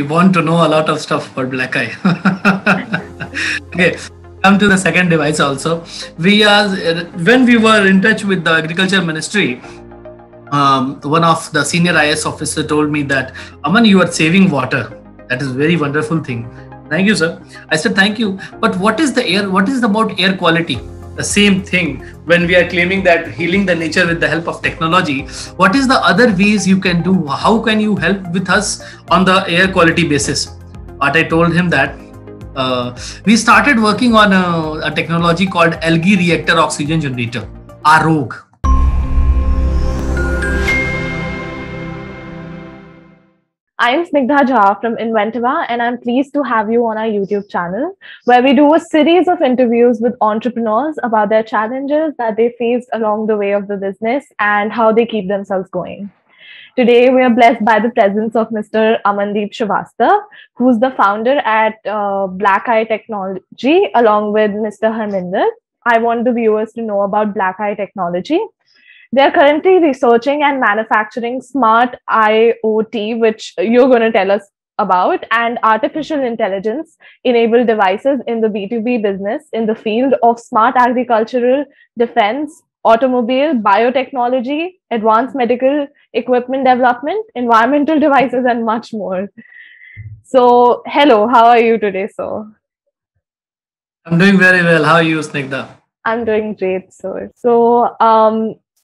You want to know a lot of stuff about black eye. Okay, come to the second device also. We are when we were in touch with the agriculture ministry. One of the senior IS officer told me that, Aman, you are saving water. That is very wonderful thing. Thank you, sir. I said, thank you. But what is the air? What is about air quality? The same thing when we are claiming that healing the nature with the help of technology. What is the other ways you can do? How can you help with us on the air quality basis? But I told him that we started working on a technology called algae reactor oxygen generator, AROG. I am Snigdha Jha from Inventiva, and I'm pleased to have you on our YouTube channel, where we do a series of interviews with entrepreneurs about their challenges that they faced along the way of the business and how they keep themselves going. Today, we are blessed by the presence of Mr. Amandeep Shrivastava, who's the founder at Black Eye Technology, along with Mr. Harminder. I want the viewers to know about Black Eye Technology. They are currently researching and manufacturing smart IoT, which you're going to tell us about, and artificial intelligence enabled devices in the B2B business in the field of smart agricultural, defense, automobile, biotechnology, advanced medical equipment development, environmental devices, and much more. So, hello, how are you today, sir? I'm doing very well. How are you, Snigdha? I'm doing great, sir. So,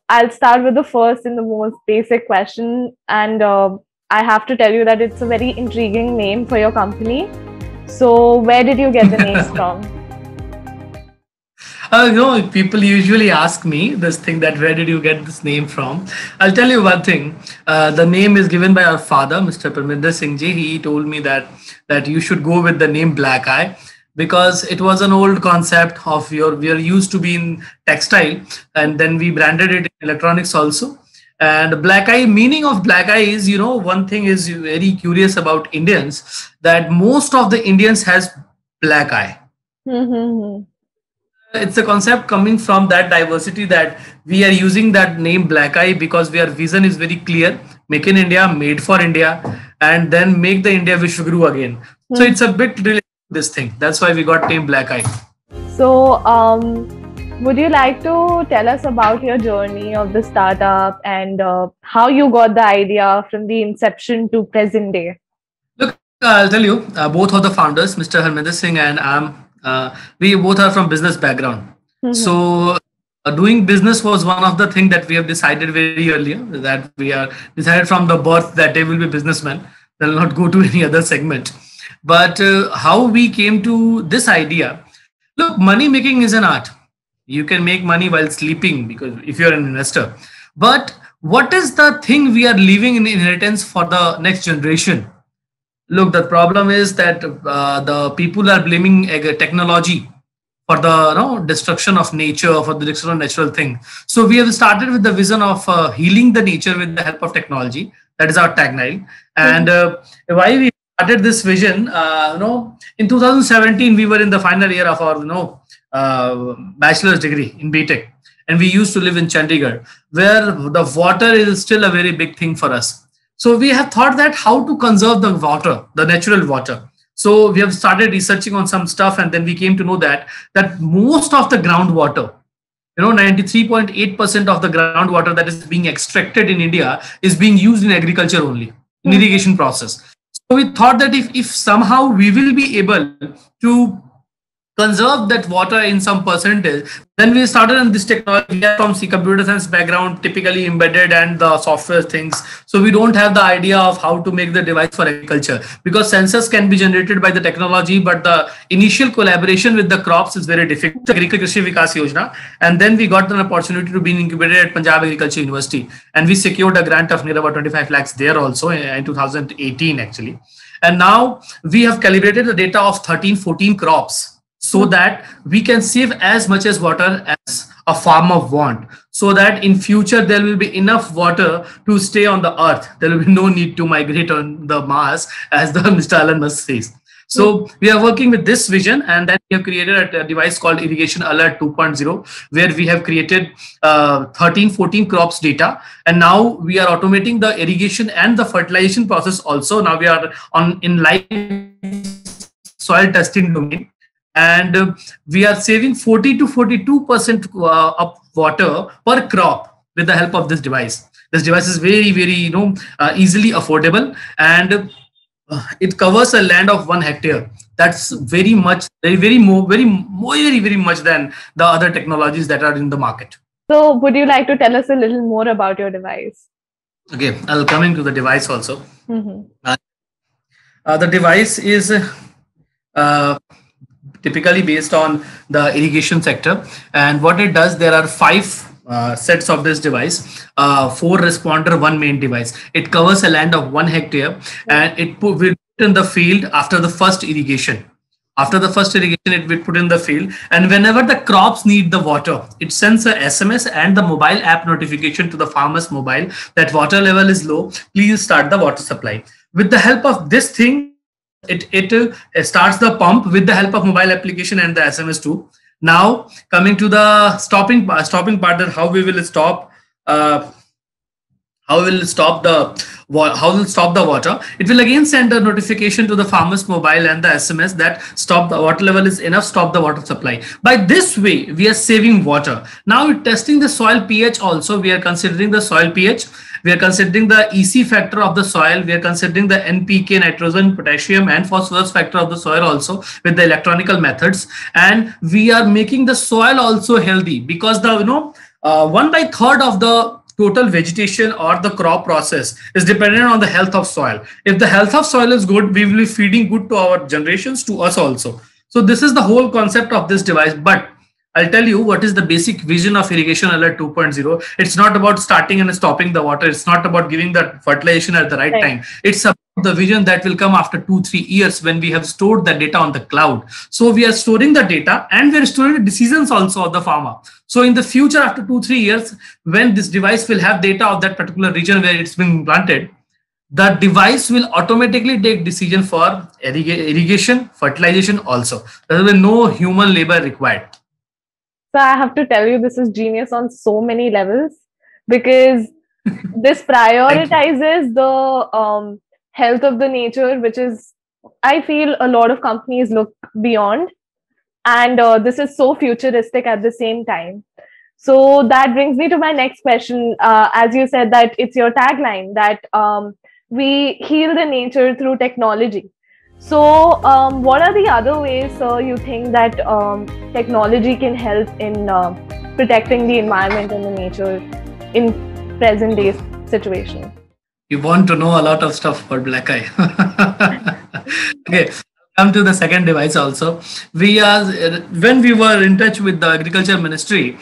I'll start with the first and the most basic question. And I have to tell you that it's a very intriguing name for your company. So where did you get the name from? People usually ask me this thing that where did you get this name from? I'll tell you one thing. The name is given by our father, Mr. Parminder Singh Ji. He told me that you should go with the name Black Eye, because it was an old concept of we are used to be in textile, and then we branded it in electronics also. And black eye, meaning of black eye is, one thing is very curious about Indians, that most of the Indians has black eye. It's a concept coming from that diversity, that we are using that name Black Eye because our vision is very clear: make in India, made for India, and then make the India Vishwaguru again. So it's a bit related this thing. That's why we got named Black Eye. So would you like to tell us about your journey of the startup and how you got the idea from the inception to present day? Look, I'll tell you, both of the founders, Mr. Harminder Singh and we both are from business background. So doing business was one of the things that we have decided very earlier, that we are decided from the birth that they will be businessmen. They'll not go to any other segment. But how we came to this idea, look, money making is an art. You can make money while sleeping, because if you're an investor. But what is the thing we are leaving in inheritance for the next generation? Look, the problem is that the people are blaming technology for the destruction of nature, for the destruction of natural thing. So we have started with the vision of healing the nature with the help of technology. That is our tagline. And why we started this vision, in 2017 we were in the final year of our bachelor's degree in BTech, and we used to live in Chandigarh, where the water is still a very big thing for us. So we have thought that how to conserve the water, the natural water. So we have started researching on some stuff, and then we came to know that most of the groundwater, 93.8% of the groundwater that is being extracted in India is being used in agriculture only, in irrigation process. So we thought that if somehow we will be able to conserve that water in some percentage, then we started on this technology. We are from computer science background, typically embedded and the software things. So we don't have the idea of how to make the device for agriculture, because sensors can be generated by the technology, but the initial collaboration with the crops is very difficult. Agriculture Krishi Vikas Yojana, and then we got an opportunity to be incubated at Punjab Agriculture University, and we secured a grant of near about 25 lakhs there also in 2018 actually. And now we have calibrated the data of 13-14 crops, so that we can save as much as water as a farmer want, so that in future there will be enough water to stay on the earth. There will be no need to migrate on the Mars, as the Mr. Elon Musk says. So we are working with this vision, and then we have created a device called Irrigation Alert 2.0, where we have created 14 crops data, and now we are automating the irrigation and the fertilization process also. Now we are in live soil testing domain, and we are saving 40 to 42% of water per crop with the help of this device. This device is very, very easily affordable, and it covers a land of 1 hectare. That's very much, very much than the other technologies that are in the market. So would you like to tell us a little more about your device? Okay, I'll come into the device also. The device is typically based on the irrigation sector, and what it does, there are 5 sets of this device, 4 responder, 1 main device. It covers a land of 1 hectare, and it will put in the field after the first irrigation. After the first irrigation, it will put in the field, and whenever the crops need the water, it sends a SMS and the mobile app notification to the farmer's mobile that water level is low, please start the water supply. With the help of this thing, it starts the pump with the help of mobile application and the SMS too. Now coming to the stopping part, that how we will stop the water. It will again send a notification to the farmer's mobile and the SMS that stop, the water level is enough, stop the water supply. By this way, we are saving water. Now we're testing the soil pH also. We are considering the soil pH. We are considering the EC factor of the soil. We are considering the NPK, nitrogen, potassium, and phosphorus factor of the soil also with the electronical methods. And we are making the soil also healthy, because the 1/3 of the total vegetation or the crop process is dependent on the health of soil. If the health of soil is good, we will be feeding good to our generations, to us also. So this is the whole concept of this device. But I'll tell you what is the basic vision of Irrigation Alert 2.0. It's not about starting and stopping the water. It's not about giving the fertilization at the right time. It's about the vision that will come after 2-3 years when we have stored the data on the cloud. So we are storing the data, and we are storing the decisions also of the farmer. So in the future, after 2-3 years, when this device will have data of that particular region where it's been planted, the device will automatically take decision for irrigation, fertilization also. There will be no human labor required. So I have to tell you, this is genius on so many levels, because this prioritizes the health of the nature, which is, I feel, a lot of companies look beyond. And this is so futuristic at the same time. So that brings me to my next question. As you said that it's your tagline that we heal the nature through technology. So what are the other ways you think that technology can help in protecting the environment and the nature in present day situation? You want to know a lot of stuff about Black Eye. Okay, come to the second device also. When we were in touch with the Agriculture Ministry,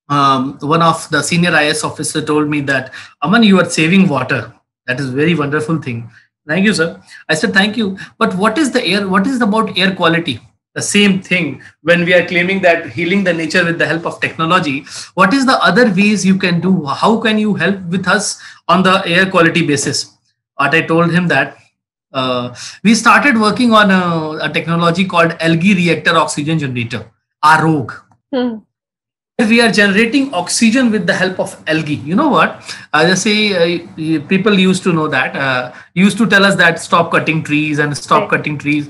one of the senior IS officer told me that, Aman, you are saving water. That is a very wonderful thing. Thank you, sir. I said, thank you. But what is the air? What is about air quality? The same thing. When we are claiming that healing the nature with the help of technology, what is the other ways you can do? How can you help with us on the air quality basis? What I told him that we started working on a technology called algae reactor oxygen generator, AROG. We are generating oxygen with the help of algae. You know what? I just say people used to know that, used to tell us that stop cutting trees and stop cutting trees.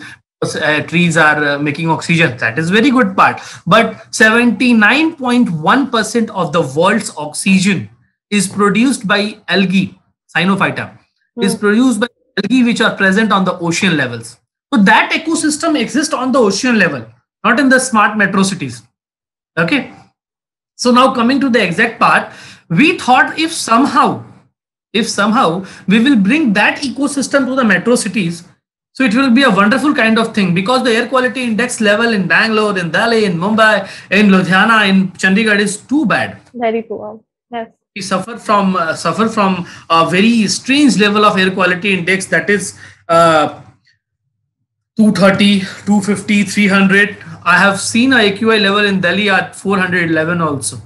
Trees are making oxygen. That is very good part. But 79.1% of the world's oxygen is produced by algae, Cyanophyta, is produced by algae which are present on the ocean levels. So that ecosystem exists on the ocean level, not in the smart metro cities. Okay. So now coming to the exact part, we thought if somehow we will bring that ecosystem to the metro cities, so it will be a wonderful kind of thing, because the air quality index level in Bangalore, in Delhi, in Mumbai, in Ludhiana, in Chandigarh is too bad. Very poor. Yes. We suffer from a very strange level of air quality index, that is 230, 250, 300. I have seen a AQI level in Delhi at 411 also.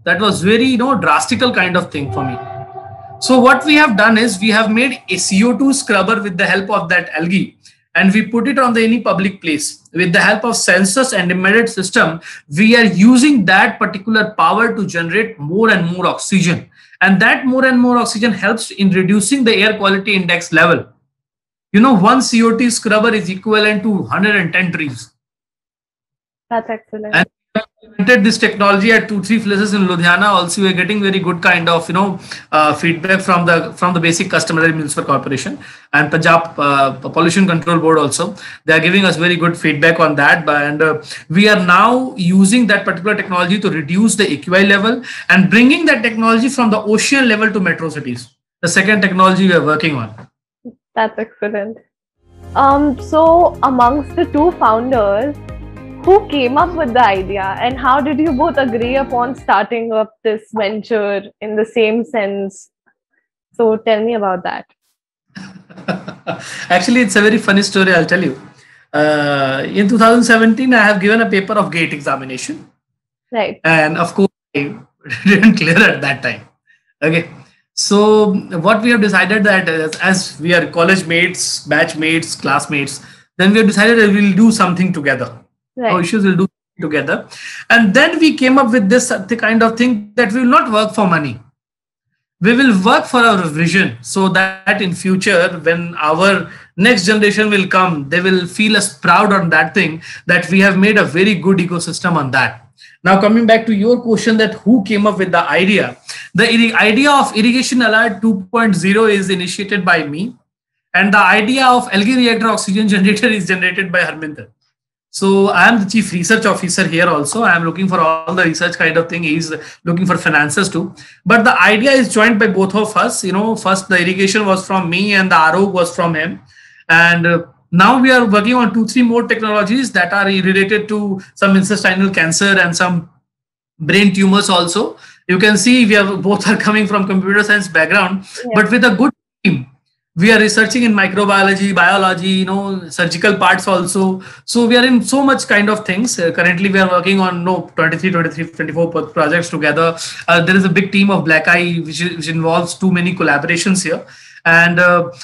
That was very, drastical kind of thing for me. So what we have done is we have made a CO2 scrubber with the help of that algae. and we put it on the any public place. With the help of sensors and embedded system, we are using that particular power to generate more and more oxygen. And that more and more oxygen helps in reducing the air quality index level. You know, one CO2 scrubber is equivalent to 110 trees. That's excellent. And we implemented this technology at 2-3 places in Ludhiana. Also, we are getting very good kind of feedback from the basic customer, municipal corporation and Punjab Pollution Control Board. Also, they are giving us very good feedback on that. And we are now using that particular technology to reduce the AQI level and bringing that technology from the ocean level to metro cities. The second technology we are working on. That's excellent. So amongst the two founders, who came up with the idea and how did you both agree upon starting up this venture in the same sense? So tell me about that. Actually, it's a very funny story, I'll tell you. In 2017, I have given a paper of GATE examination. Right. And of course, I didn't clear at that time. Okay. So what we have decided that as we are college mates, batch mates, classmates, then we have decided that we'll do something together. Right. No issues, we'll do together. And then we came up with this the kind of thing that we will not work for money. We will work for our vision, so that in future, when our next generation will come, they will feel us proud on that thing, that we have made a very good ecosystem on that. Now, coming back to your question that who came up with the idea of Irrigation Alert 2.0 is initiated by me, and the idea of algae reactor oxygen generator is generated by Harminder. So I am the chief research officer here also. I am looking for all the research kind of thing. He's looking for finances too. But the idea is joined by both of us. You know, first the irrigation was from me and the RO was from him. And now we are working on 2-3 more technologies that are related to some intestinal cancer and some brain tumors also. You can see we have both are coming from computer science background, but with a good team. We are researching in microbiology, biology, surgical parts also. So we are in so much kind of things. Currently, we are working on 24 projects together. There is a big team of Black Eye, which involves too many collaborations here. And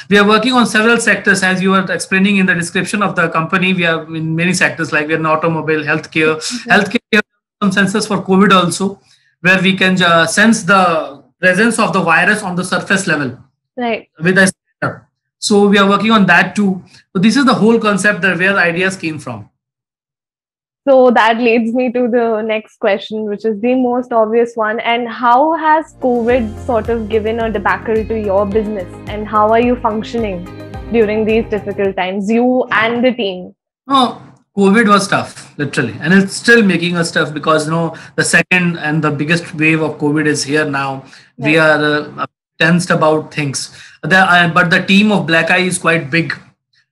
we are working on several sectors. As you were explaining in the description of the company, we are in many sectors, like we are in automobile, healthcare. Healthcare, we have some sensors for COVID also, where we can sense the presence of the virus on the surface level. Right. With a So we are working on that too. So this is the whole concept that where ideas came from. So that leads me to the next question, which is the most obvious one. And how has COVID sort of given a debacle to your business? And how are you functioning during these difficult times, you and the team? Oh, COVID was tough, literally. And it's still making us tough because, the second and the biggest wave of COVID is here now. Right. We are tensed about things. But the team of Black Eye is quite big.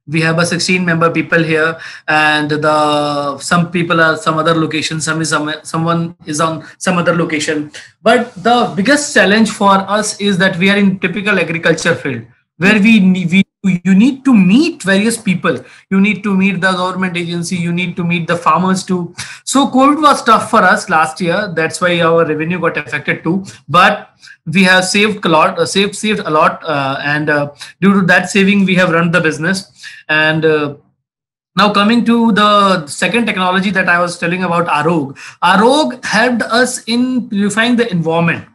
We have a 16-member people here, and some people are some other location. Someone is on some other location. But the biggest challenge for us is that we are in typical agriculture field, where you need to meet various people. You need to meet the government agency. You need to meet the farmers too. So COVID was tough for us last year. That's why our revenue got affected too. But we have saved a lot, and due to that saving, we have run the business. And now coming to the second technology that I was telling about, Arog. Arog helped us in purifying the environment.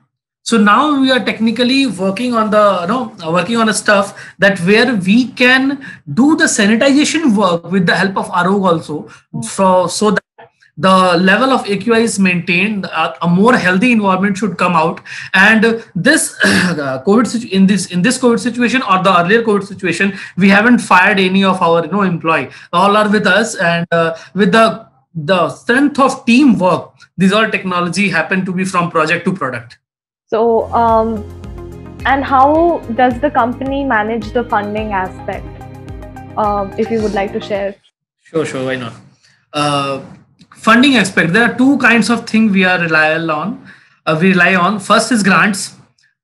So now we are technically working on a stuff that where we can do the sanitization work with the help of Arog also, so that the level of AQI is maintained, a more healthy environment should come out. And this in this COVID situation or the earlier COVID situation, we haven't fired any of our employee. All are with us, and with the strength of teamwork, these all technology happen to be from project to product. So, and how does the company manage the funding aspect? If you would like to share. Sure, why not? Funding aspect, there are two kinds of things we rely on. First is grants.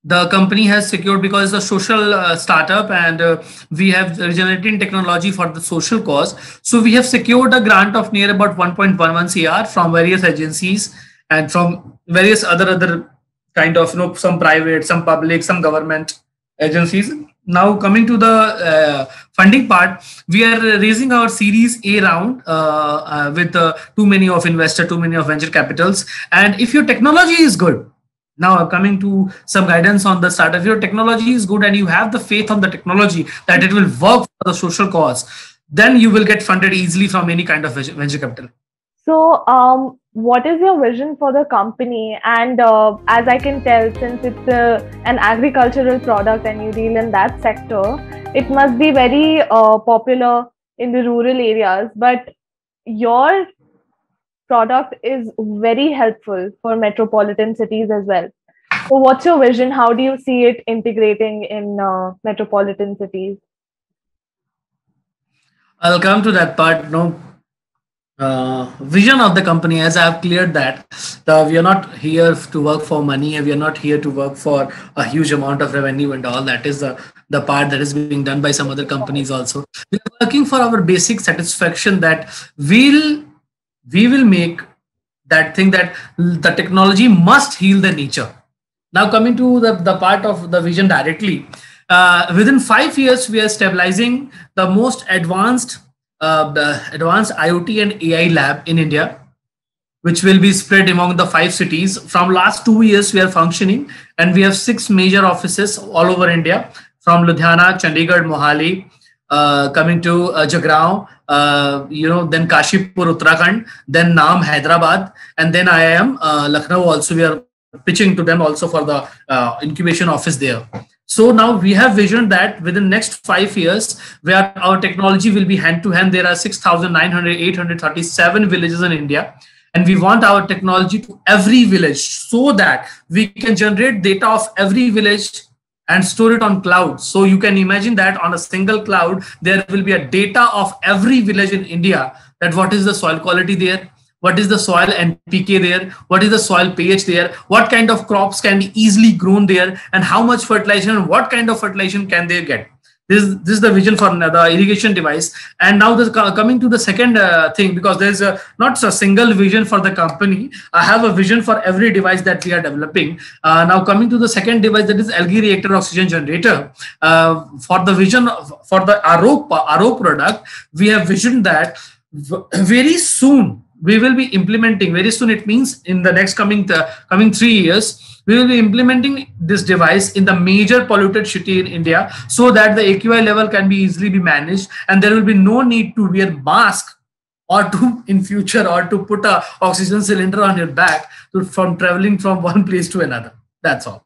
The company has secured, because it's a social startup, and we have regenerating technology for the social cause. So we have secured a grant of near about 1.11 CR from various agencies and from various other kind of, some private, some public, some government agencies. Now coming to the funding part, we are raising our Series A round with too many of investor, too many of venture capitals. And if your technology is good, now coming to some guidance on the start, if your technology is good and you have the faith on the technology that it will work for the social cause, then you will get funded easily from any kind of venture capital. So, what is your vision for the company? And as I can tell, since it's an agricultural product and you deal in that sector, it must be very popular in the rural areas. But your product is very helpful for metropolitan cities as well. So, what's your vision? How do you see it integrating in metropolitan cities? I'll come to that part. No, vision of the company, as I have cleared that we are not here to work for money, and we are not here to work for a huge amount of revenue and all that is the part that is being done by some other companies also. We are working for our basic satisfaction that we will make that thing that the technology must heal the nature. Now coming to the part of the vision directly, within 5 years we are stabilizing the most advanced advanced IoT and AI lab in India, which will be spread among the 5 cities. From last 2 years, we are functioning, and we have 6 major offices all over India, from Ludhiana, Chandigarh, Mohali, coming to Jagrao, then Kashipur, Uttarakhand, then Naam, Hyderabad, and then I am Lucknow. Also, we are pitching to them also for the incubation office there. So now we have vision that within next 5 years, where our technology will be hand to hand, there are 6,837 villages in India. And we want our technology to every village so that we can generate data of every village and store it on cloud. So you can imagine that on a single cloud, there will be a data of every village in India, that what is the soil quality there, what is the soil NPK there, what is the soil pH there, what kind of crops can be easily grown there, and how much fertilization and what kind of fertilization can they get. This is the vision for the irrigation device. And now coming to the second thing, because there's not a single vision for the company. I have a vision for every device that we are developing. Now coming to the second device, that is algae reactor oxygen generator. For the vision for the RO product, we have visioned that very soon we will be implementing, very soon, it means in the next coming 3 years, we will be implementing this device in the major polluted city in India, so that the AQI level can be easily be managed, and there will be no need to wear mask or to in future or to put a oxygen cylinder on your back from traveling from one place to another. That's all.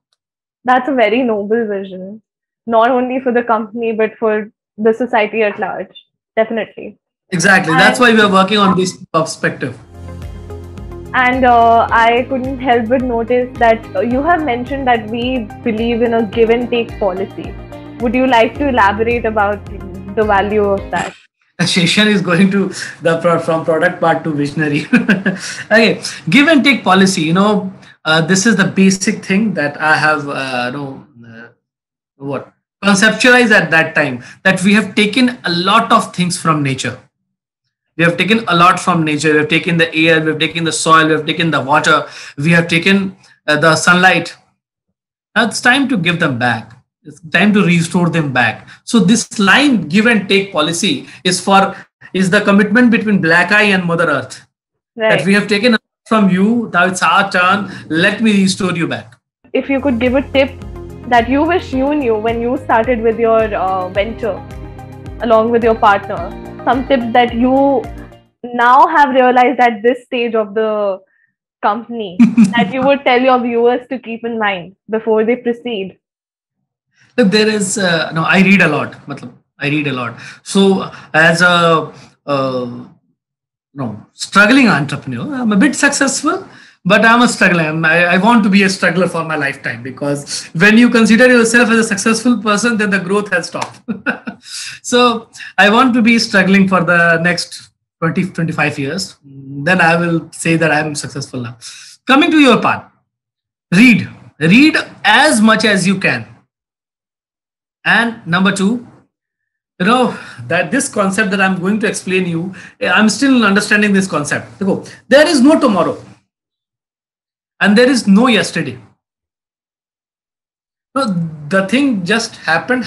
That's a very noble vision, not only for the company but for the society at large. Definitely. Exactly. That's why we are working on this perspective. And I couldn't help but notice that you have mentioned that we believe in a give and take policy. Would you like to elaborate about the value of that? Sheshan is going to from product part to visionary. Okay, give and take policy. This is the basic thing that I have conceptualized at that time, that we have taken a lot of things from nature. We have taken a lot from nature. We have taken the air, we have taken the soil, we have taken the water, we have taken the sunlight. Now it's time to give them back. It's time to restore them back. So this line, give and take policy, is the commitment between Black Eye and Mother Earth. Right. That we have taken from you, now it's our turn. Let me restore you back. If you could give a tip that you wish you knew when you started with your venture, along with your partner, some tips that you now have realized at this stage of the company that you would tell your viewers to keep in mind before they proceed? Look, there is I read a lot. I read a lot. So as a struggling entrepreneur, I'm a bit successful, but I'm a struggler. I want to be a struggler for my lifetime, because when you consider yourself as a successful person, then the growth has stopped. So I want to be struggling for the next 20-25 years. Then I will say that I'm successful now. Coming to your part, read as much as you can. And number 2, that this concept that I'm going to explain you, I'm still understanding this concept. There is no tomorrow. And there is no yesterday. No, the thing just happened.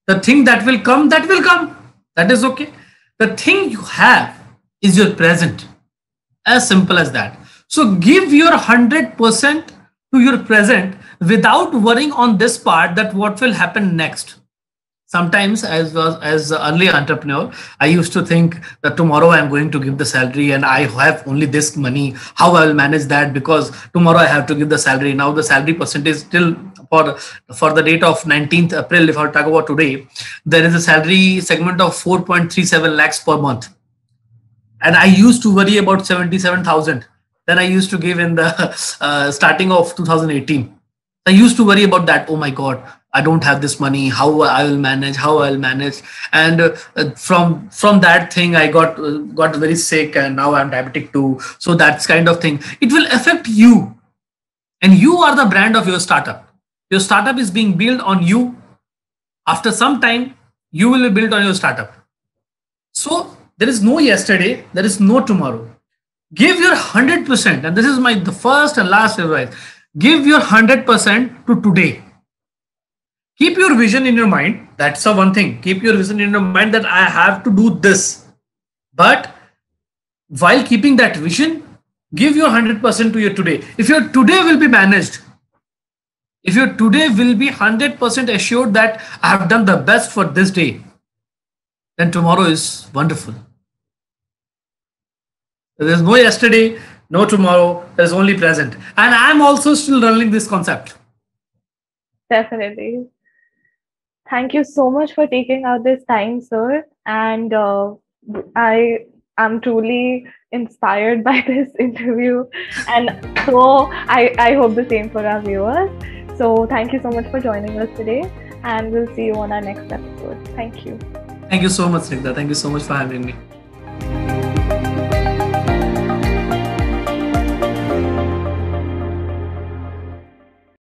The thing that will come, that will come. That is okay. The thing you have is your present. As simple as that. So give your 100% to your present without worrying on this part that what will happen next. Sometimes as an early entrepreneur, I used to think that tomorrow I'm going to give the salary and I have only this money. How I will manage that, because tomorrow I have to give the salary. Now the salary percentage still for the date of 19th April, if I talk about today, there is a salary segment of 4.37 lakhs per month. And I used to worry about 77,000. Then I used to give in the starting of 2018. I used to worry about that. Oh my God, I don't have this money. How I will manage? And from that thing, I got very sick, and now I'm diabetic too. So that's kind of thing. It will affect you, and you are the brand of your startup. Your startup is being built on you. After some time, you will be built on your startup. So there is no yesterday. There is no tomorrow. Give your 100%, and this is the first and last advice. Give your 100% to today. Keep your vision in your mind. That's the one thing. Keep your vision in your mind that I have to do this. But while keeping that vision, give your 100% to your today. If your today will be managed, if your today will be 100% assured that I have done the best for this day, then tomorrow is wonderful. There's no yesterday, no tomorrow, there's only present. And I'm also still learning this concept. Definitely. Thank you so much for taking out this time, sir. And I am truly inspired by this interview. And so I hope the same for our viewers. So thank you so much for joining us today. And we'll see you on our next episode. Thank you. Thank you so much, Snigdha. Thank you so much for having me.